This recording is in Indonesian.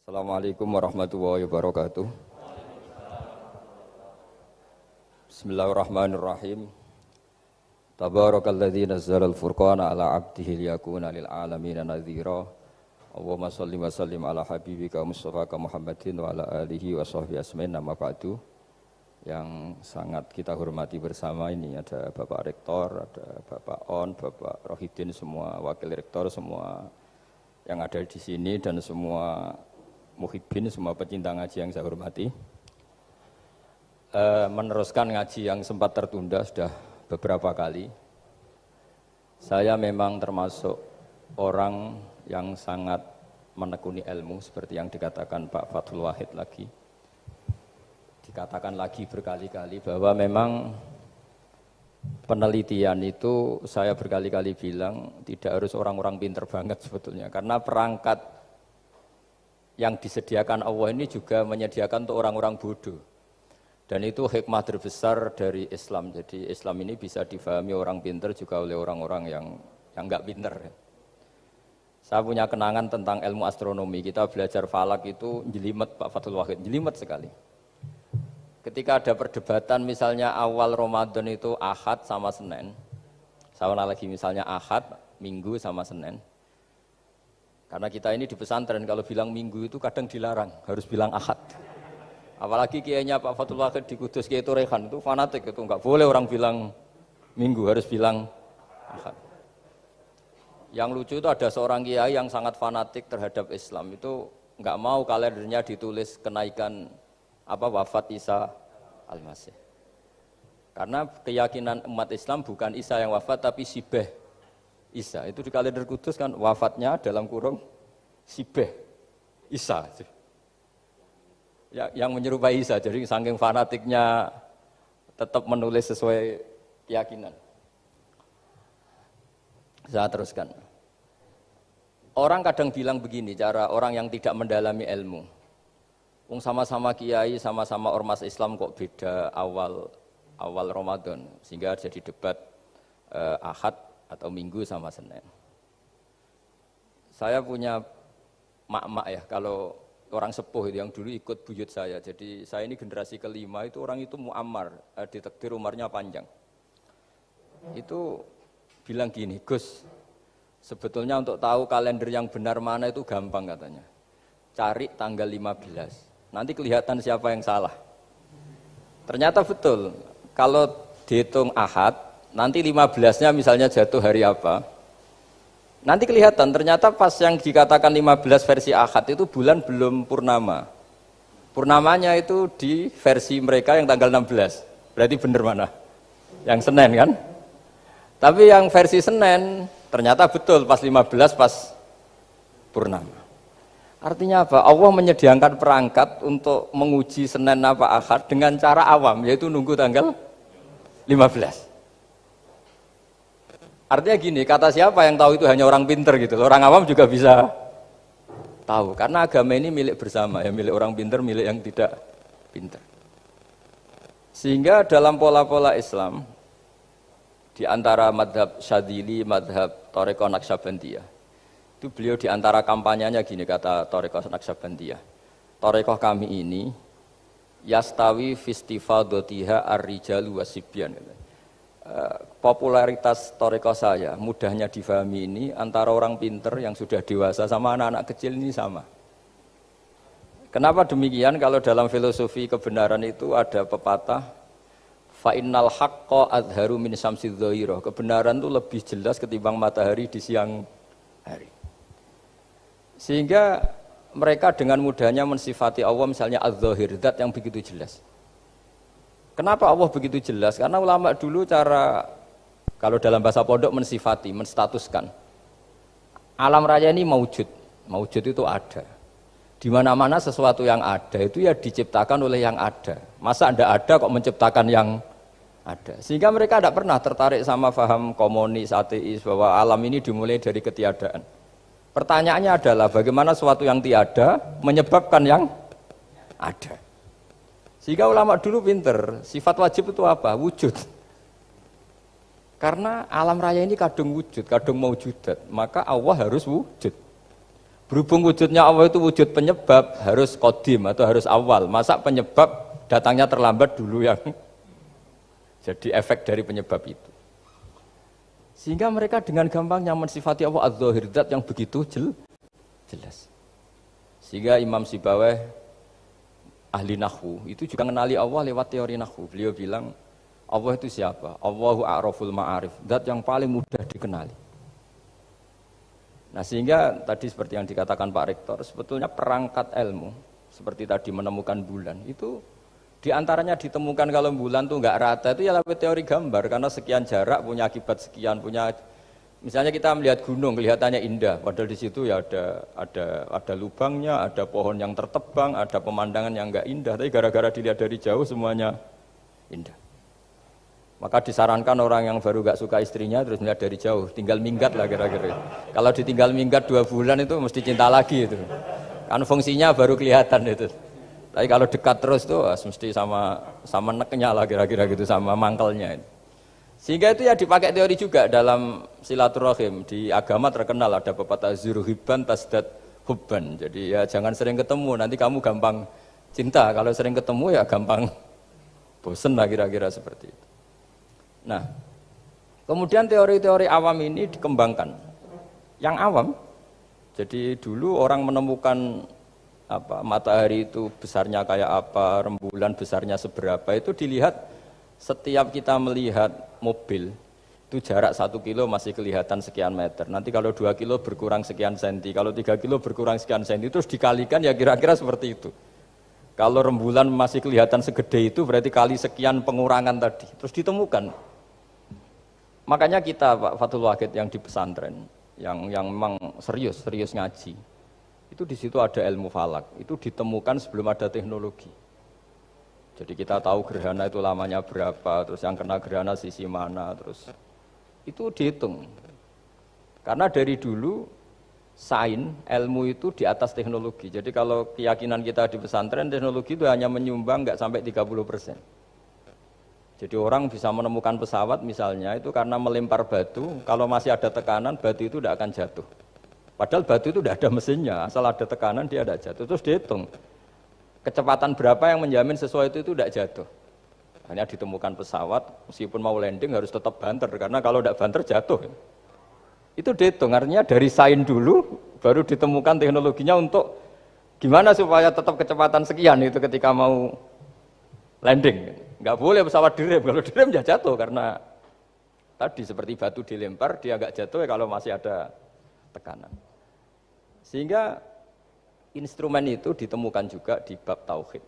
Assalamualaikum warahmatullahi wabarakatuh. Bismillahirrahmanirrahim. Tabarakalladzi nazzala al-furqana ala 'abdihi liyakuna lil 'alamin nadhira. Allahumma shalli wa sallim ala habibika Mustafa Muhammadin wa ala alihi wa sahbihi asmain. Nama ba'du. Yang sangat kita hormati bersama ini ada Bapak Rektor, ada Bapak On, Bapak Rohidin, semua wakil rektor, semua yang ada di sini dan semua muhibbin, semua pecinta ngaji yang saya hormati. Meneruskan ngaji yang sempat tertunda sudah beberapa kali. Saya memang termasuk orang yang sangat menekuni ilmu seperti yang dikatakan Pak Fathul Wahid lagi. Dikatakan lagi berkali-kali bahwa memang penelitian itu saya berkali-kali bilang tidak harus orang-orang pinter banget sebetulnya, karena perangkat yang disediakan Allah ini juga menyediakan untuk orang-orang bodoh. Dan itu hikmah terbesar dari Islam. Jadi Islam ini bisa difahami orang pinter juga oleh orang-orang yang enggak pinter. Saya punya kenangan tentang ilmu astronomi. Kita belajar falak itu jelimet, Pak Fathul Wahid, jelimet sekali. Ketika ada perdebatan misalnya awal Ramadan itu Ahad sama Senin. Saya lagi misalnya Ahad, Minggu sama Senin. Karena kita ini di pesantren kalau bilang Minggu itu kadang dilarang, harus bilang Ahad. Apalagi kiainya Pak Fathul Wahid di Kudus, Kiai Turehan itu fanatik, itu enggak boleh orang bilang Minggu, harus bilang Ahad. Yang lucu itu ada seorang kiai yang sangat fanatik terhadap Islam, itu enggak mau kalendernya ditulis kenaikan wafat Isa Al-Masih. Karena keyakinan umat Islam bukan Isa yang wafat tapi Sibeh Isa. Itu di kalender Kudus kan wafatnya dalam kurung Sibeh Isa. Ya, yang menyerupai Isa. Jadi saking fanatiknya tetap menulis sesuai keyakinan. Saya teruskan. Orang kadang bilang begini, cara orang yang tidak mendalami ilmu. Sama-sama kiai, sama-sama ormas Islam kok beda awal Ramadan, sehingga jadi debat Ahad atau Minggu sama Senin. Saya punya mak-mak ya, kalau orang sepuh itu yang dulu ikut buyut saya. Jadi saya ini generasi kelima, itu orang itu muammar, ditakdir umurnya panjang. Itu bilang gini, Gus, sebetulnya untuk tahu kalender yang benar mana itu gampang katanya. Cari tanggal 15. Nanti kelihatan siapa yang salah. Ternyata betul. Kalau dihitung Ahad, nanti 15-nya misalnya jatuh hari apa. Nanti kelihatan, ternyata pas yang dikatakan 15 versi Ahad itu bulan belum purnama. Purnamanya itu di versi mereka yang tanggal 16. Berarti benar mana? Yang Senin kan? Tapi yang versi Senin, ternyata betul pas 15 pas purnama. Artinya apa? Allah menyediakan perangkat untuk menguji Senin apa Ahad dengan cara awam, yaitu nunggu tanggal 15. Artinya gini, kata siapa yang tahu itu hanya orang pinter gitu. Orang awam juga bisa tahu, karena agama ini milik bersama, ya milik orang pinter, milik yang tidak pinter. Sehingga dalam pola-pola Islam, di antara madhab Syadzili, madhab Thariqah Naqsyabandiyah, itu beliau di antara kampanyenya gini, kata Thariqah Naqsyabandiyah. Thariqah kami ini yastawi fistifadatiha ar-rijalu wasibyan. Popularitas Thariqah saya, mudahnya difahami ini antara orang pinter yang sudah dewasa sama anak-anak kecil ini sama. Kenapa demikian? Kalau dalam filosofi kebenaran itu ada pepatah fa innal haqqa adharu min syamsidz dhahirah. Kebenaran itu lebih jelas ketimbang matahari di siang hari. Sehingga mereka dengan mudahnya mensifati Allah misalnya az-zahir, zat yang begitu jelas. Kenapa Allah begitu jelas? Karena ulama dulu cara, kalau dalam bahasa pondok mensifati, menstatuskan. Alam raya ini maujud. Maujud itu ada. Di mana-mana sesuatu yang ada itu ya diciptakan oleh yang ada. Masa tidak ada kok menciptakan yang ada. Sehingga mereka tidak pernah tertarik sama paham komunis, ateis, bahwa alam ini dimulai dari ketiadaan. Pertanyaannya adalah bagaimana sesuatu yang tiada menyebabkan yang ada. Sehingga ulama dulu pinter, sifat wajib itu apa? Wujud. Karena alam raya ini kadung wujud, kadung maujudat, maka Allah harus wujud. Berhubung wujudnya Allah itu wujud penyebab, harus kodim atau harus awal. Masa penyebab datangnya terlambat dulu yang jadi efek dari penyebab itu. Sehingga mereka dengan gampangnya mensifati Allah az-zahir, zat yang begitu jelas. Sehingga Imam Sibaweh ahli nahwu itu juga mengenali Allah lewat teori nahwu. Beliau bilang Allah itu siapa? Allahu a'raful ma'arif, zat yang paling mudah dikenali. Nah sehingga tadi seperti yang dikatakan Pak Rektor, sebetulnya perangkat ilmu seperti tadi menemukan bulan itu diantaranya ditemukan kalau bulan tuh nggak rata itu ya lewat teori gambar karena sekian jarak punya akibat sekian, punya misalnya kita melihat gunung kelihatannya indah padahal di situ ya ada lubangnya, ada pohon yang tertebang, ada pemandangan yang nggak indah, tapi gara-gara dilihat dari jauh semuanya indah. Maka disarankan orang yang baru gak suka istrinya terus melihat dari jauh, tinggal minggat lah kira-kira. Kalau ditinggal minggat 2 bulan itu mesti cinta lagi itu. Kan fungsinya baru kelihatan itu. Tapi kalau dekat terus tuh mesti sama neknya lah kira-kira gitu, sama mangkelnya. Sehingga itu ya dipakai teori juga dalam silaturahim. Di agama terkenal ada pepatah zuruhibban tasdad hubban. Jadi ya jangan sering ketemu, nanti kamu gampang cinta. Kalau sering ketemu ya gampang bosen lah kira-kira seperti itu. Nah, kemudian teori-teori awam ini dikembangkan. Yang awam, jadi dulu orang menemukan matahari itu besarnya kayak apa, rembulan besarnya seberapa, itu dilihat setiap kita melihat mobil, itu jarak 1 kilo masih kelihatan sekian meter. Nanti kalau 2 kilo berkurang sekian senti, kalau 3 kilo berkurang sekian senti, terus dikalikan ya kira-kira seperti itu. Kalau rembulan masih kelihatan segede itu berarti kali sekian pengurangan tadi, terus ditemukan. Makanya kita Pak Fathul Wahid yang di pesantren, yang memang serius ngaji, itu di situ ada ilmu falak, itu ditemukan sebelum ada teknologi. Jadi kita tahu gerhana itu lamanya berapa, terus yang kena gerhana sisi mana, terus itu dihitung. Karena dari dulu sains, ilmu itu di atas teknologi. Jadi kalau keyakinan kita di pesantren, teknologi itu hanya menyumbang nggak sampai 30%. Jadi orang bisa menemukan pesawat misalnya itu karena melempar batu, kalau masih ada tekanan batu itu tidak akan jatuh. Padahal batu itu tidak ada mesinnya, asal ada tekanan dia tidak jatuh. Terus dihitung, kecepatan berapa yang menjamin sesuai itu tidak jatuh. Hanya ditemukan pesawat, meskipun mau landing harus tetap banter, karena kalau tidak banter jatuh. Itu dihitung, artinya dari sains dulu, baru ditemukan teknologinya untuk gimana supaya tetap kecepatan sekian itu ketika mau landing. Nggak boleh pesawat direm, kalau direm ya jatuh karena tadi seperti batu dilempar dia nggak jatuh ya kalau masih ada tekanan. Sehingga instrumen itu ditemukan juga di bab tauhid.